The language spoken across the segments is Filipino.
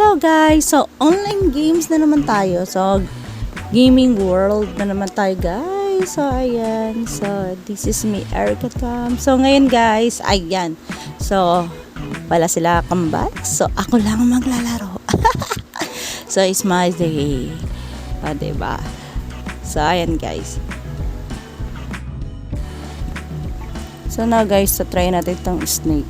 Hello guys! So, online games na naman tayo. So, gaming world na naman tayo guys. So, ayan. So, this is me, Erica Tom. So, ngayon guys, ayan. So, wala sila kambal. So, ako lang maglalaro. So, it's my day. Diba? So, ayan guys. So, now guys, so try natin itong snake.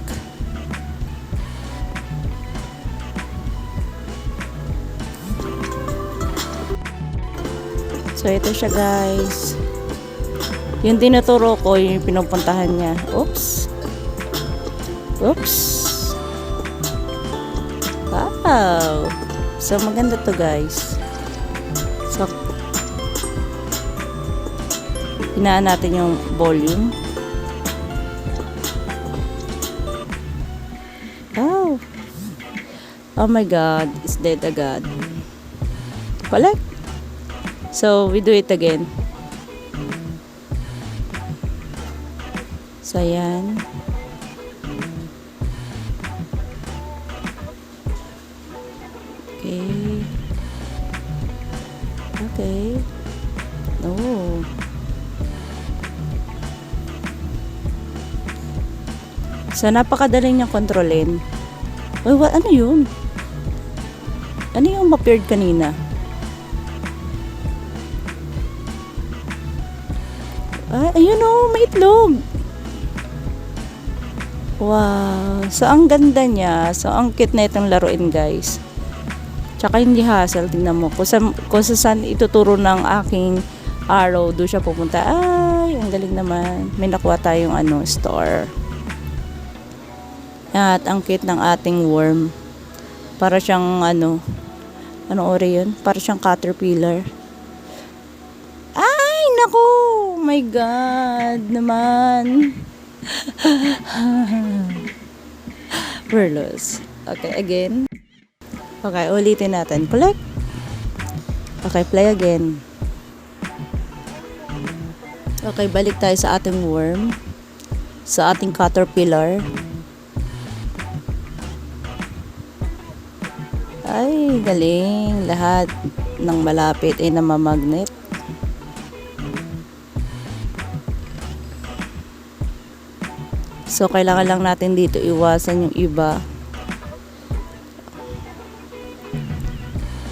So, ito siya guys. Yung tinuturo ko, yung pinupuntahan niya. Oops. Oops. Wow. So, maganda to guys. So, hinaan natin yung volume. Oh. Oh my God. It's dead agad. Collect. So, we do it again. So, ayan. Okay. Okay. Oh. So, napakadaling niyang kontrolin. Oh, ano yun? Ano yung ma-appeared kanina? Ayun o, may itlog. Wow. So, ang ganda niya. So, ang cute na itong laruin, guys. Tsaka hindi hassle. Tingnan mo. Kung saan ituturo ng aking arrow, doon siya pupunta. Ay, ang galing naman. May nakuha tayong store. At ang cute ng ating worm. Para siyang anong ori yun? Para siyang caterpillar. Ay, naku! Oh my God naman. We're lost. Okay, again. Okay, ulitin natin. Collect. Okay, play again. Okay, balik tayo sa ating worm. Sa ating caterpillar. Ay, galing. Lahat ng malapit ay namamagnet. So, kailangan lang natin dito iwasan yung iba.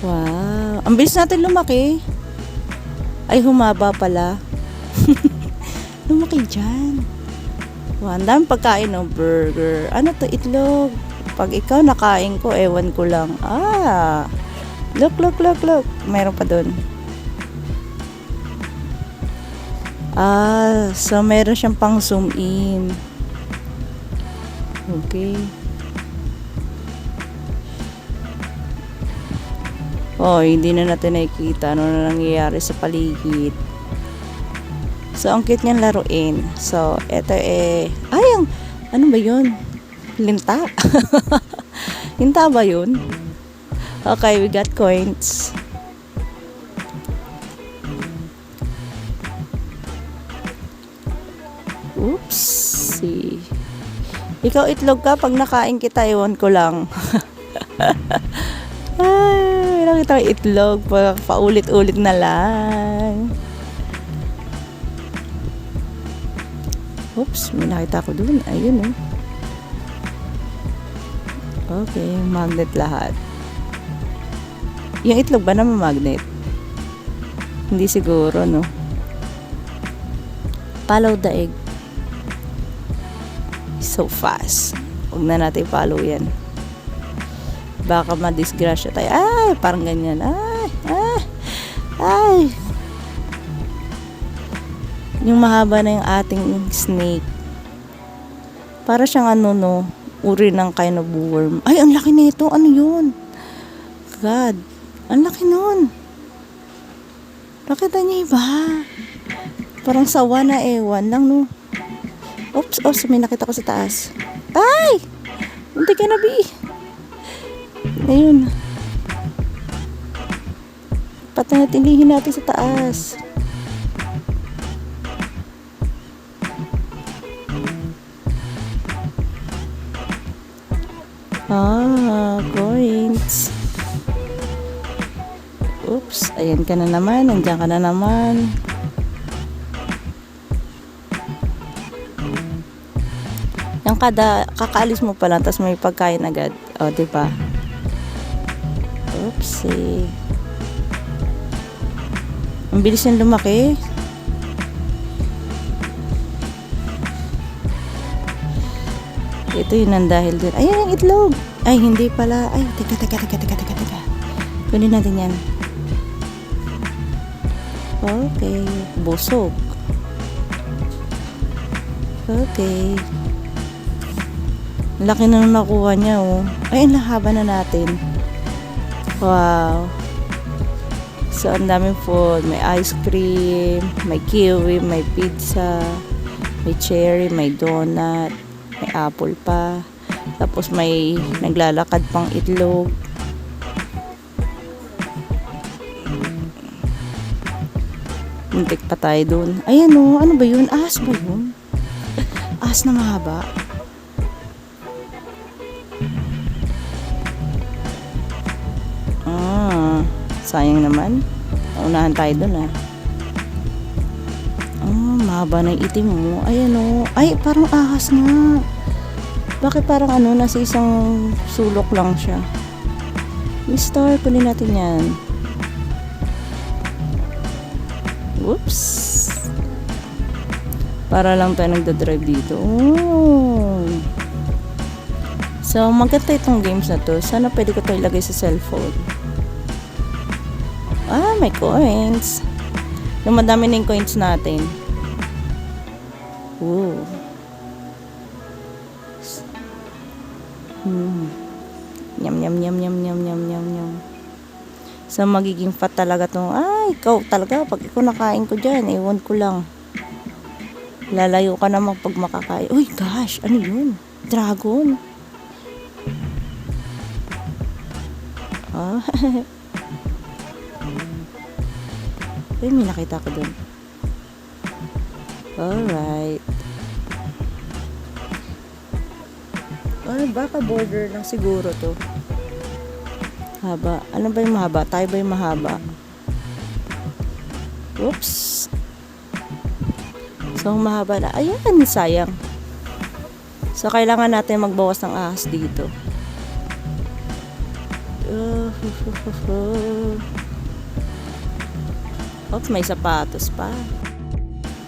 Wow. Ang bilis natin lumaki. Ay, humaba pala. Lumaki dyan. Wow, ang daming pagkain, no? Burger. Ano to? Itlog. Pag ikaw nakain ko, ewan ko lang. Look. Mayroon pa dun. So meron siyang pang zoom in. Okay. Oh, hindi na natin nakikita ano na nangyayari sa paligid. So, ang cute niyang laruin. So, eto ano ba yun? Linta? Linta ba yun? Okay, we got coins. Oops. See. Ikaw itlog ka, pag nakain kita, ewan ko lang. Ay, nakita ko itlog, paulit-ulit na lang. Oops, may nakita ko dun. Ayun eh. Okay, magnet lahat. Yung itlog ba naman magnet? Hindi siguro, no? Follow the egg. So fast. Huwag na natin follow yan. Baka ma-disgrasya tayo. Ay, parang ganyan. Ay. Yung mahaba na yung ating snake. Para siyang uri ng kind of worm. Ay, ang laki nito. Ano yun? God. Ang laki nun. Nakita niya iba. Parang sawa na ewan lang, no? Oops, may nakita ko sa taas. Ay! Hindi ka na, B. Ayun. Patinatilihin natin sa taas. Coins. Oops, ayan ka na naman. Nandiyan ka na naman. Yung kakaalis mo pa lang, tapos may pagkain agad. O, diba? Oopsie. Ang bilis niyang lumaki. Ito yun ang dahil dun. Ayan yung itlog. Ay, hindi pala. Ay, teka. Kunin natin yan. Okay. Busog. Okay. Laki na nung nakuha niya, oh. Ay, ang haba na natin. Wow. So, ang daming food. May ice cream, may kiwi, may pizza, may cherry, may donut, may apple pa. Tapos may naglalakad pang itlog. Muntik pa tayo dun. Ayan o, ano ba yun? Ahas ba yun? Ahas na mahaba. Sayang naman. Unahan tayo dun ah. Mahaba na yung itim mo. Ayan o. Ay, parang ahas nga. Bakit parang ano, nasa isang sulok lang siya? Mister, kunin natin yan. Whoops. Para lang tayo nagdadrive dito. Oh. So, maganda itong games na to. Sana pwede ko ito ilagay sa cellphone. May coins. Yung madami na yung coins natin. Ooh. Nyam. So, magiging fat talaga tong, ikaw talaga, pag ikaw nakain ko dyan, ewan ko lang. Lalayo ka naman pag makakain. Uy, gosh, ano yun? Dragon. Uy, may nakita ko dun. Alright. Baka border lang siguro to. Haba. Ano ba yung mahaba? Tayo ba yung mahaba? Oops. So, mahaba na. Ayan, sayang. So, kailangan natin magbawas ng ahas dito. Oops, may sapatos pa.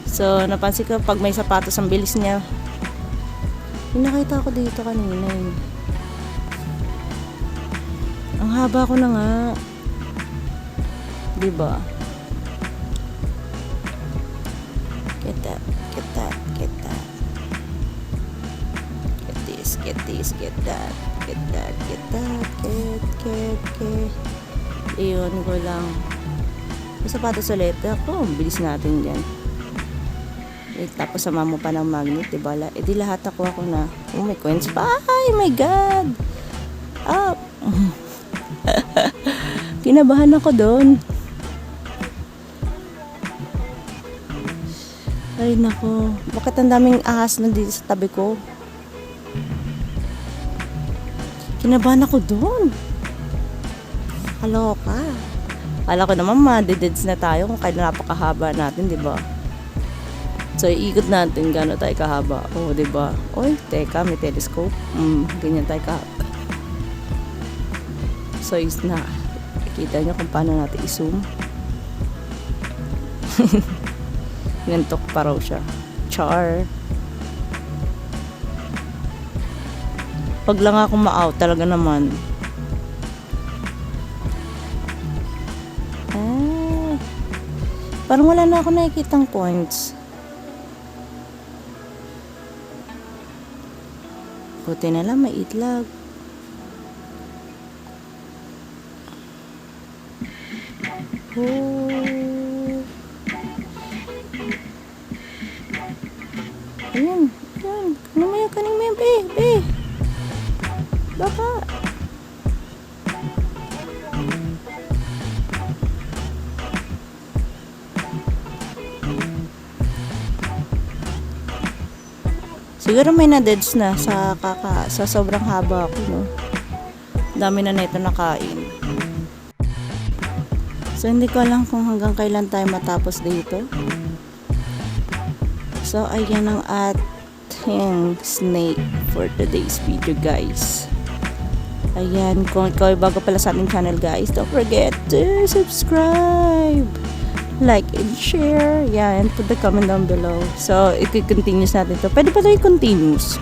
So, napansin ko pag may sapatos, ang bilis niya. Yung nakita ko dito kanina yun. Ang haba ko na nga. Diba? Get that. Get this. Get that. Iyon ko lang. Yung sapatos ulit. Ako, bilis natin dyan. Tapos sama mo pa ng magnet, diba? Di lahat ako na. Oh, may coins pa. Ay, my God! Up! Kinabahan ako doon. Ay, nako. Bakit ang daming ahas na dito sa tabi ko? Kinabahan ako doon. Kaloka. Kala ko naman madededs na tayo kung kailan napakahaba natin, diba? So, iikot natin gano'n tayo kahaba. Oh, diba? Oy, teka, may telescope. Ganyan tayo kahaba. So, is na. Kita nyo kung paano natin i-zoom. Gantok pa raw siya. Char. Pag lang ako ma-out, talaga naman. Parang wala na ako nakikitang points. Buti na lang may itlog. Ayan. Kanin mo yan, be. Baka. Siguro may na-deads na sa sobrang haba ko, no? Dami na nito nakain. So, hindi ko alam kung hanggang kailan tayo matapos dito. So, ayan ang ating snake for today's video, guys. Ayan, kung ikaw ay bago pala sa ating channel, guys, don't forget to subscribe, like, and share. Yeah, and put the comment down below. So, i-continuous natin to. Pwede pa tayo continuous.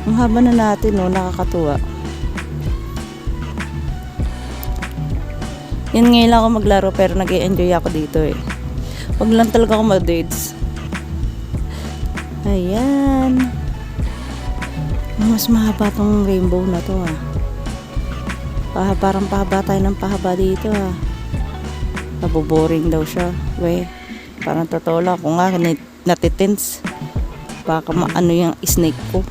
Ang haba na natin, no? Nakakatuwa. Yan ngayon lang ako maglaro pero nag-i-enjoy ako dito eh. Wag lang talaga ako mag-dates. Ayan. Mas mahaba tong rainbow na to ah. Parang pahaba tayo ng pahaba dito ah. Naboboring daw siya. We, parang totoo lang. Kung nga natitins. Baka maano yung snake ko.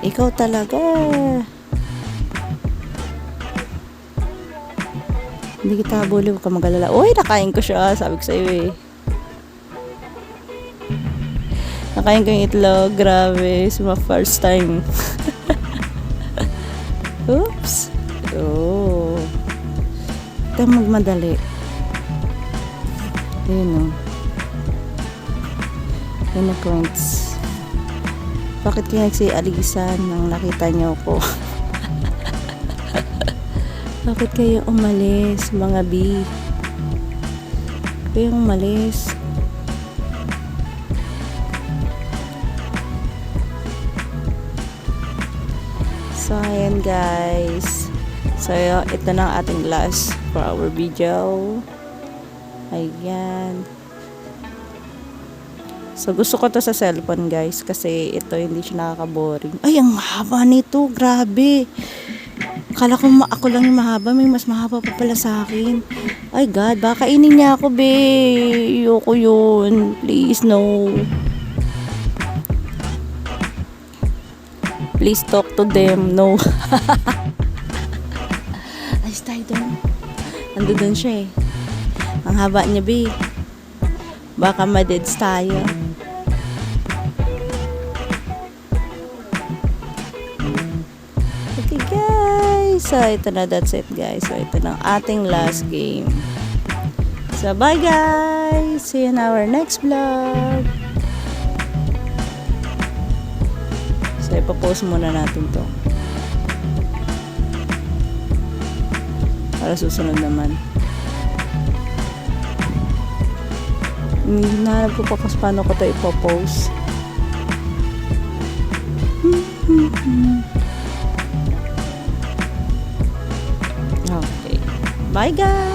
Ikaw talaga. Hindi kita habuli, huwag ka mag-alala. Uy, nakain ko siya. Sabi ko sa'yo eh. Nakain ko yung itlog. Grabe. It's my first time. Oops. Oh. Ito magmadali. Ayun o. Ayun na coins. Bakit kayo nagsialisan nang nakita niyo ko? Bakit kayo umalis, mga B? Kayo umalis. So, ayan guys. So, ito na ang ating last for our video. Ayan. So, gusto ko to sa cellphone guys. Kasi ito hindi siya nakaka-boring. Ay, ang haba nito. Grabe. Akala ko ako lang yung mahaba. May mas mahaba pa pala sa akin. Ay God, baka kainin niya ako, be. Ayoko yun. Please, no. Please talk to them. No. Ayos tayo doon. Ando doon siya eh. Ang haba niya, be. Baka ma-deads tayo. Okay, guys. So, ito na. That's it, guys. So, ito na ang ating last game. So, bye, guys. See you in our next vlog. So, ipapost muna natin to. Para susunod naman. Hinahanap ko pa kung paano ko ito ipapost. Okay. Bye guys!